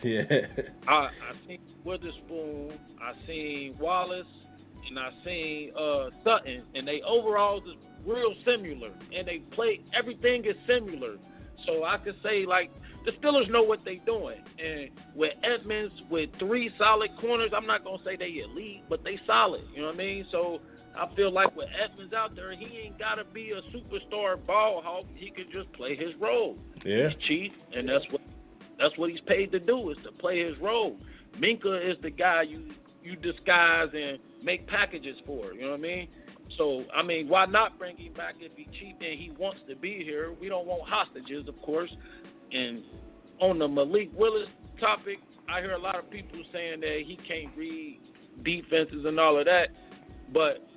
I seen Witherspoon, I seen Wallace, and I seen Sutton, and they overalls is real similar, and they play, everything is similar. So I could say, like, the Steelers know what they're doing. And with Edmunds, with 3 solid corners, I'm not going to say they elite, but they solid. You know what I mean? So I feel like with Edmunds out there, he ain't got to be a superstar ball hawk. He can just play his role. Yeah. He's cheap, and that's what he's paid to do, is to play his role. Minka is the guy you disguise and make packages for. You know what I mean? So, I mean, why not bring him back if he's cheap and he wants to be here? We don't want hostages, of course. And on the Malik Willis topic, I hear a lot of people saying that he can't read defenses and all of that. But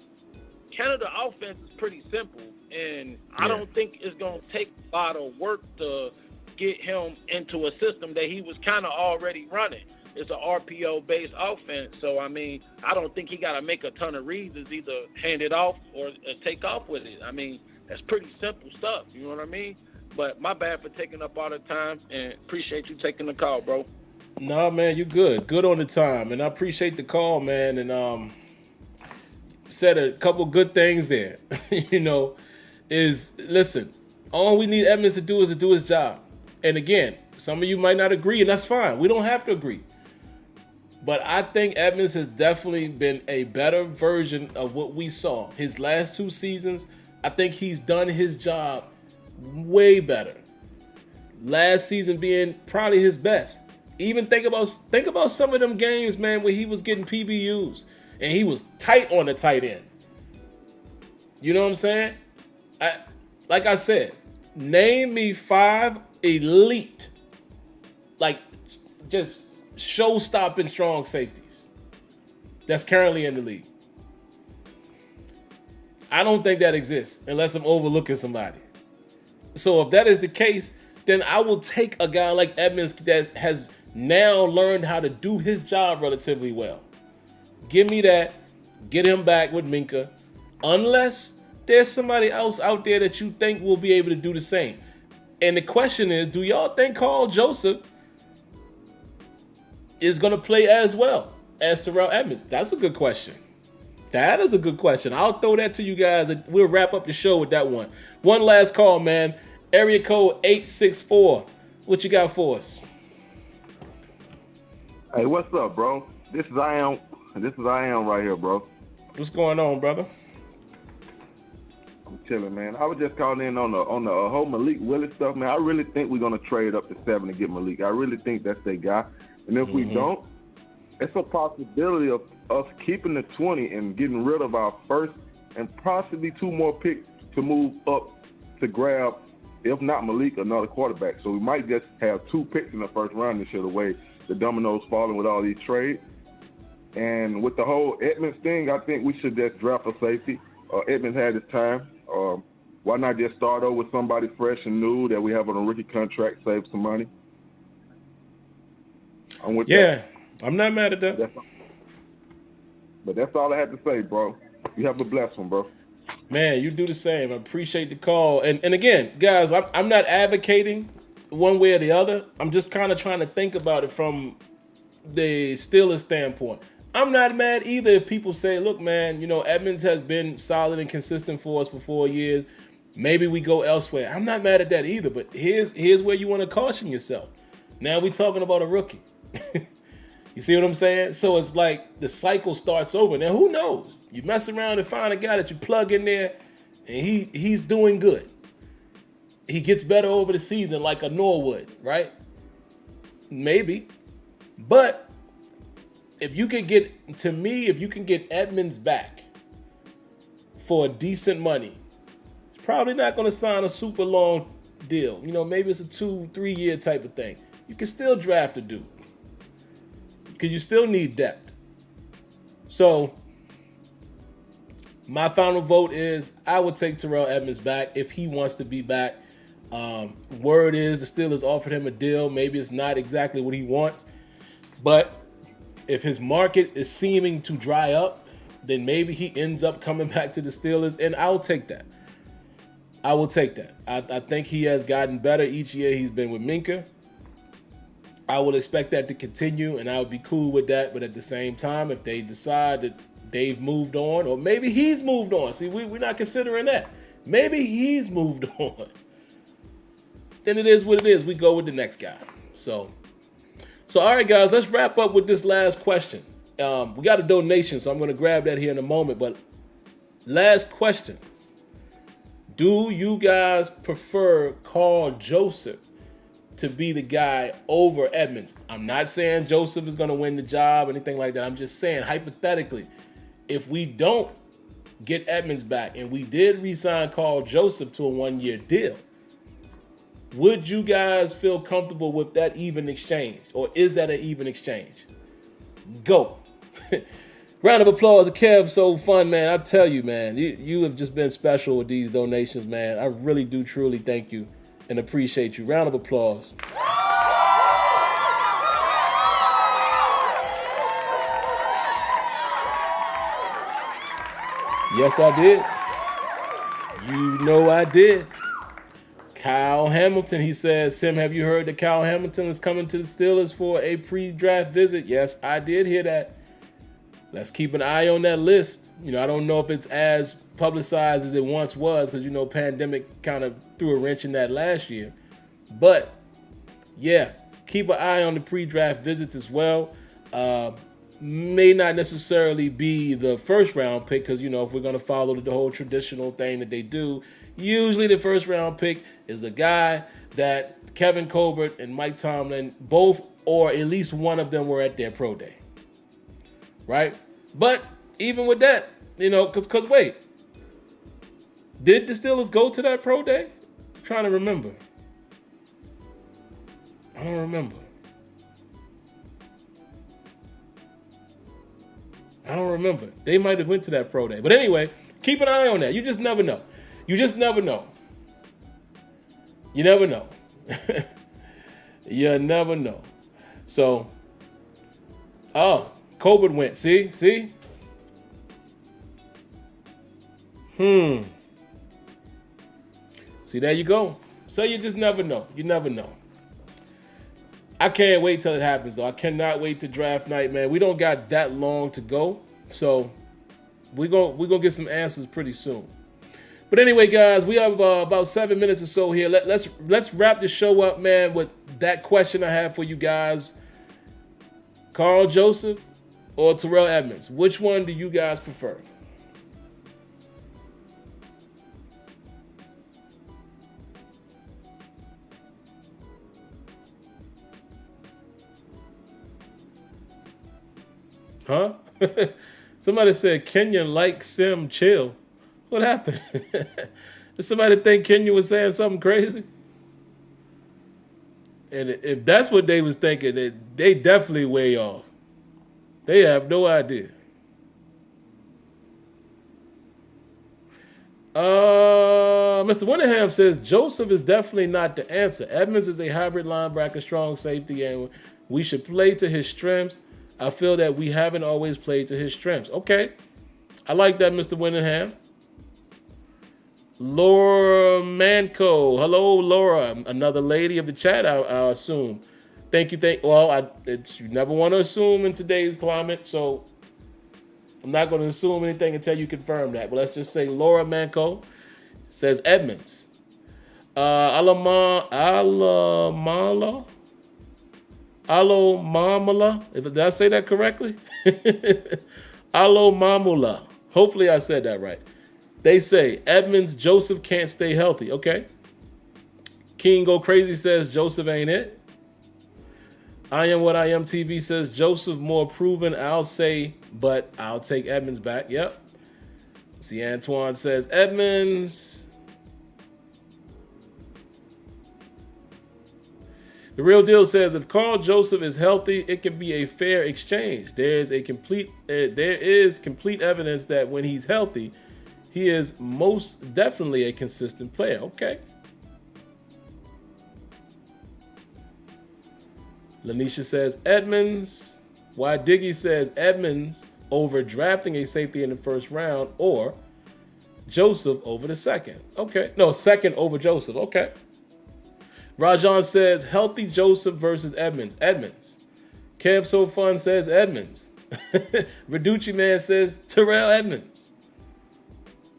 Canada offense is pretty simple. And I don't think it's going to take a lot of work to get him into a system that he was kind of already running. It's an RPO-based offense. So, I mean, I don't think he got to make a ton of reads. It's either hand it off or take off with it. I mean, that's pretty simple stuff. You know what I mean? But my bad for taking up all the time, and appreciate you taking the call, bro. No, man, you good. Good on the time. And I appreciate the call, man. And said a couple good things there. You know, listen, all we need Edmunds to do is to do his job. And again, some of you might not agree, and that's fine. We don't have to agree. But I think Edmunds has definitely been a better version of what we saw. His last 2 seasons, I think he's done his job way better. Last season being probably his best. Even think about some of them games, man, where he was getting PBUs and he was tight on the tight end. You know what I'm saying? Like I said, name me 5 elite, like just show-stopping strong safeties that's currently in the league. I don't think that exists unless I'm overlooking somebody. So if that is the case, then I will take a guy like Edmunds that has now learned how to do his job relatively well. Give me that. Get him back with Minka. Unless there's somebody else out there that you think will be able to do the same. And the question is, do y'all think Carl Joseph is going to play as well as Terrell Edmunds? That's a good question. That is a good question. I'll throw that to you guys, and we'll wrap up the show with that one. One last call, man. Area code 864. What you got for us? Hey, what's up, bro? This is I am right here, bro. What's going on, brother? I'm chilling, man. I was just calling in on the whole Malik Willis stuff, man. I really think we're gonna trade up to 7 to get Malik. I really think that's their guy. And if we don't, it's a possibility of us keeping the 20 and getting rid of our first and possibly 2 more picks to move up to grab, if not Malik, another quarterback. So we might just have 2 picks in the first round this year, the way the dominoes falling with all these trades. And with the whole Edmunds thing, I think we should just draft a safety. Edmunds had his time. Why not just start over with somebody fresh and new that we have on a rookie contract, save some money? I'm with that. I'm not mad at that. But that's all I had to say, bro. You have a blessed one, bro. Man, you do the same. I appreciate the call. And again, guys, I'm not advocating one way or the other. I'm just kind of trying to think about it from the Steelers standpoint, I'm not mad either if people say, look, man, you know, Edmunds has been solid and consistent for us for 4 years. Maybe we go elsewhere. I'm not mad at that either, but here's where you want to caution yourself. Now we're talking about a rookie. You see what I'm saying? So it's like the cycle starts over. Now, who knows? You mess around and find a guy that you plug in there, and he's doing good. He gets better over the season like a Norwood, right? Maybe. But if you can get Edmunds back for decent money, he's probably not going to sign a super long deal. You know, maybe it's a 2-3 year type of thing. You can still draft a dude because you still need depth. So my final vote is I would take Terrell Edmunds back if he wants to be back. Word is the Steelers offered him a deal. Maybe it's not exactly what he wants, but if his market is seeming to dry up, then maybe he ends up coming back to the Steelers, and I'll take that. I will take that. I think he has gotten better each year he's been with Minka. I would expect that to continue, and I would be cool with that. But at the same time, if they decide that they've moved on, or maybe he's moved on. See, we're not considering that. Maybe he's moved on. Then it is what it is. We go with the next guy. So all right, guys, let's wrap up with this last question. We got a donation, so I'm going to grab that here in a moment. But last question. Do you guys prefer Carl Joseph to be the guy over Edmunds? I'm not saying Joseph is going to win the job or anything like that. I'm just saying, hypothetically, if we don't get Edmunds back and we did re-sign Carl Joseph to a 1-year deal, would you guys feel comfortable with that even exchange? Or is that an even exchange? Go. Round of applause to Kev. So fun, man. I tell you, man, you have just been special with these donations, man. I really do truly thank you and appreciate you. Round of applause. Yes, I did. You know I did. Kyle Hamilton, he says, Sim, have you heard that Kyle Hamilton is coming to the Steelers for a pre-draft visit? Yes, I did hear that. Let's keep an eye on that list. You know, I don't know if it's as publicized as it once was because, you know, pandemic kind of threw a wrench in that last year. But, yeah, keep an eye on the pre-draft visits as well. May not necessarily be the first round pick because, you know, if we're going to follow the whole traditional thing that they do, usually the first round pick is a guy that Kevin Colbert and Mike Tomlin both, or at least one of them, were at their pro day. Right? But even with that, you know, because wait, did the Steelers go to that pro day? I'm trying to remember. I don't remember. They might have went to that pro day. But anyway, keep an eye on that. You just never know. You never know. You never know. So, Colbert went. See? See, there you go. So you just never know. You never know. I can't wait till it happens, though. I cannot wait to draft night, man. We don't got that long to go. So we're gonna get some answers pretty soon. But anyway, guys, we have about 7 minutes or so here. Let's wrap the show up, man, with that question I have for you guys. Carl Joseph or Terrell Edmunds? Which one do you guys prefer? Huh? Somebody said Kenya like Sim chill. What happened? Did somebody think Kenya was saying something crazy? And if that's what they was thinking, they definitely way off. They have no idea. Mr. Winningham says Joseph is definitely not the answer. Edmunds is a hybrid linebacker, strong safety, and we should play to his strengths. I feel that we haven't always played to his strengths. Okay. I like that, Mr. Winningham. Laura Manco. Hello, Laura. Another lady of the chat, I assume. Well, you never want to assume in today's climate, so I'm not going to assume anything until you confirm that. But let's just say Laura Manco says Edmunds. Alomamala. Did I say that correctly? Alomamula. Hopefully I said that right. They say Edmunds, Joseph can't stay healthy. Okay. King Go Crazy says Joseph ain't it. I Am What I Am TV says Joseph more proven. I'll say, but I'll take Edmunds back. Yep. See, Antoine says Edmunds. The Real Deal says if Carl Joseph is healthy, it can be a fair exchange. There is complete evidence that when he's healthy, he is most definitely a consistent player. Okay. Lanisha says Edmunds. Why Diggy says Edmunds over drafting a safety in the first round, or Joseph over the second. Okay. No, second over Joseph. Okay. Rajan says healthy Joseph versus Edmunds. Edmunds. Kev So Fun says Edmunds. Reducci Man says Terrell Edmunds.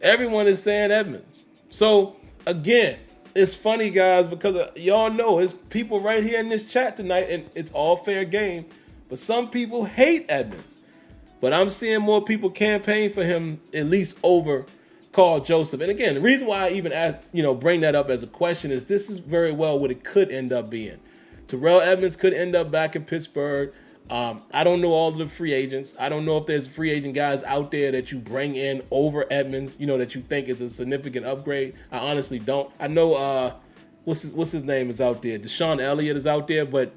Everyone is saying Edmunds. So again, it's funny, guys, because y'all know it's people right here in this chat tonight, and it's all fair game. But some people hate Edmunds. But I'm seeing more people campaign for him, at least over Carl Joseph. And again, the reason why I even bring that up as a question is this is very well what it could end up being. Terrell Edmunds could end up back in Pittsburgh. I don't know all of the free agents. I don't know if there's free agent guys out there that you bring in over Edmunds, that you think is a significant upgrade. I honestly don't. I know what's his name is out there. Deshaun Elliott is out there, but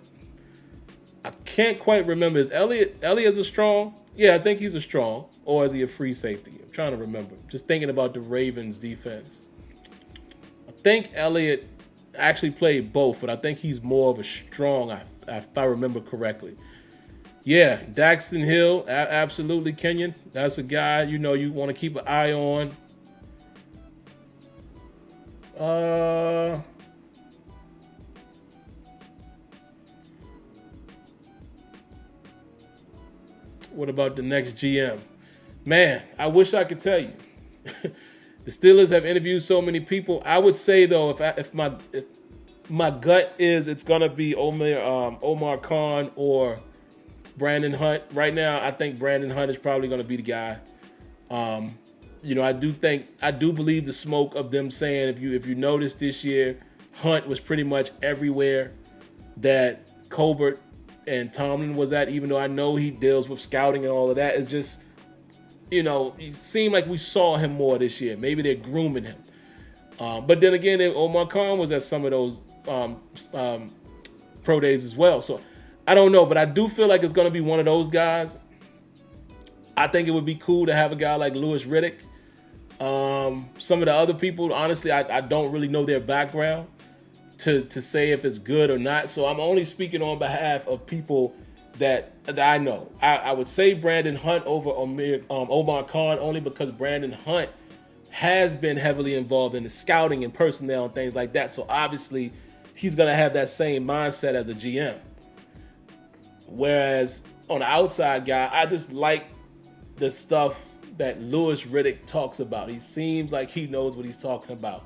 I can't quite remember. Is Elliott's a strong? Yeah, I think he's a strong. Or is he a free safety? I'm trying to remember. Just thinking about the Ravens defense. I think Elliott actually played both, but I think he's more of a strong, if I remember correctly. Yeah, Daxton Hill, absolutely, Kenyon. That's a guy, you want to keep an eye on. What about the next GM? Man, I wish I could tell you. The Steelers have interviewed so many people. I would say though, if my gut is it's gonna be Omar Khan or Brandon Hunt. Right now, I think Brandon Hunt is probably gonna be the guy. I do believe the smoke of them saying if you notice this year, Hunt was pretty much everywhere that Colbert and Tomlin was at, even though I know he deals with scouting and all of that. It's just, it seemed like we saw him more this year. Maybe they're grooming him. But then again, Omar Khan was at some of those pro days as well. So I don't know, but I do feel like it's going to be one of those guys. I think it would be cool to have a guy like Louis Riddick. Some of the other people, honestly, I don't really know their background to say if it's good or not. So I'm only speaking on behalf of people that I know. I would say Brandon Hunt over Omar Khan only because Brandon Hunt has been heavily involved in the scouting and personnel and things like that. So obviously he's going to have that same mindset as a GM. Whereas on the outside guy, I just like the stuff that Louis Riddick talks about. He seems like he knows what he's talking about.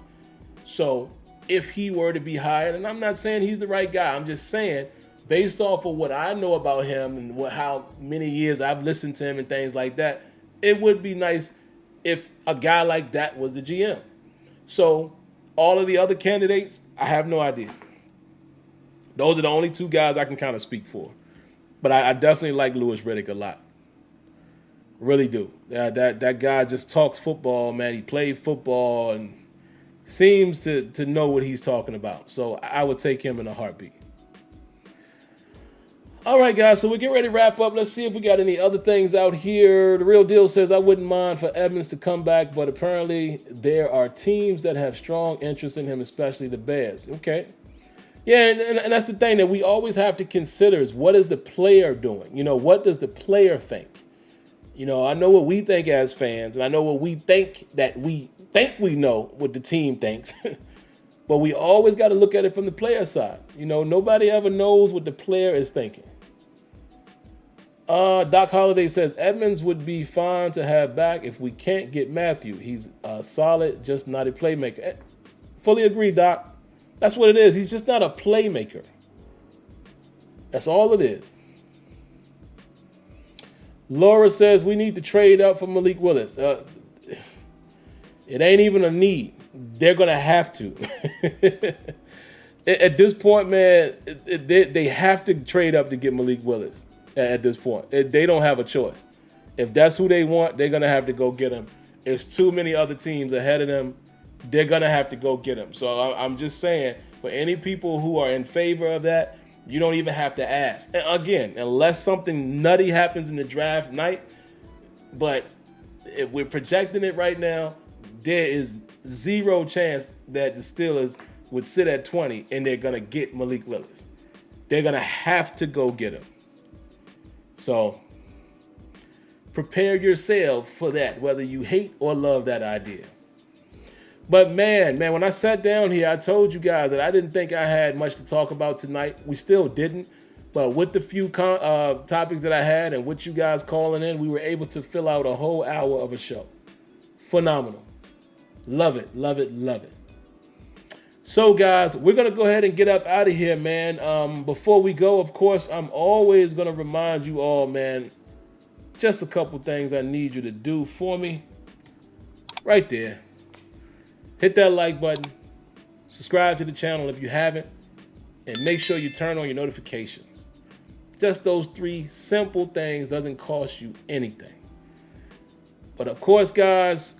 So if he were to be hired, and I'm not saying he's the right guy, I'm just saying based off of what I know about him and how many years I've listened to him and things like that, it would be nice if a guy like that was the GM. So all of the other candidates, I have no idea. Those are the only two guys I can kind of speak for. But I definitely like Louis Riddick a lot. Really do. That guy just talks football, man. He played football and seems to know what he's talking about. So I would take him in a heartbeat. All right, guys, so we're getting ready to wrap up. Let's see if we got any other things out here. The Real Deal says, I wouldn't mind for Edmunds to come back, but apparently there are teams that have strong interest in him, especially the Bears. Okay. Yeah, and that's the thing that we always have to consider is what is the player doing? What does the player think? I know what we think as fans, and I know what we think that we know what the team thinks. But we always got to look at it from the player side. You know, nobody ever knows what the player is thinking. Doc Holliday says, Edmunds would be fine to have back if we can't get Mathieu. He's solid, just not a playmaker. Fully agree, Doc. That's what it is. He's just not a playmaker. That's all it is. Laura says, we need to trade up for Malik Willis. It ain't even a need. They're going to have to. At this point, man, they have to trade up to get Malik Willis. At this point, they don't have a choice. If that's who they want, they're gonna have to go get him. There's too many other teams ahead of them. They're gonna have to go get him. So I'm just saying, for any people who are in favor of that, you don't even have to ask. And again, unless something nutty happens in the draft night. But if we're projecting it right now, there is zero chance that the Steelers would sit at 20 and they're gonna get Malik Willis. They're gonna have to go get him. So prepare yourself for that, whether you hate or love that idea. But man, when I sat down here, I told you guys that I didn't think I had much to talk about tonight. We still didn't. But with the few topics that I had and with you guys calling in, we were able to fill out a whole hour of a show. Phenomenal. Love it, love it, love it. So, guys, we're going to go ahead and get up out of here, man. Before we go, of course, I'm always going to remind you all, man, just a couple things I need you to do for me. Right there. Hit that like button. Subscribe to the channel if you haven't. And make sure you turn on your notifications. Just those 3 simple things doesn't cost you anything. But, of course, guys,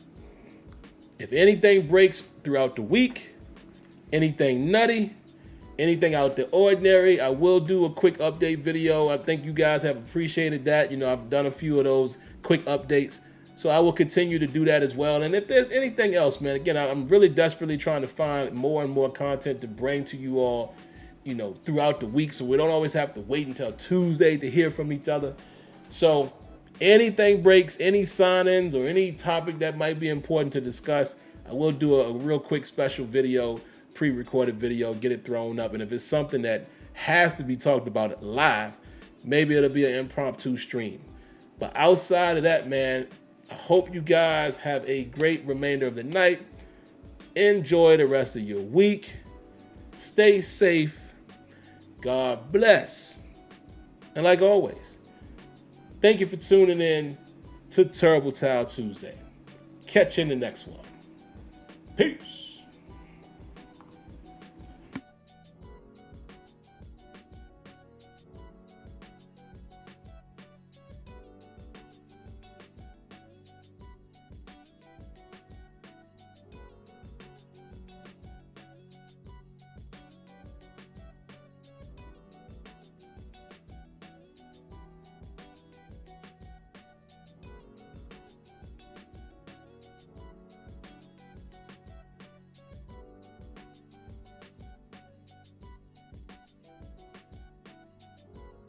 if anything breaks throughout the week, anything nutty, anything out the ordinary, I will do a quick update video. I think you guys have appreciated that. You know, I've done a few of those quick updates. So I will continue to do that as well. And if there's anything else, man, again, I'm really desperately trying to find more and more content to bring to you all, you know, throughout the week. So we don't always have to wait until Tuesday to hear from each other. So anything breaks, any sign-ins or any topic that might be important to discuss, I will do a real quick special video, pre-recorded video, get it thrown up. And if it's something that has to be talked about live, maybe it'll be an impromptu stream. But outside of that, man, I hope you guys have a great remainder of the night. Enjoy the rest of your week. Stay safe. God bless. And like always, thank you for tuning in to Terrible Towel Tuesday. Catch you in the next one. Peace.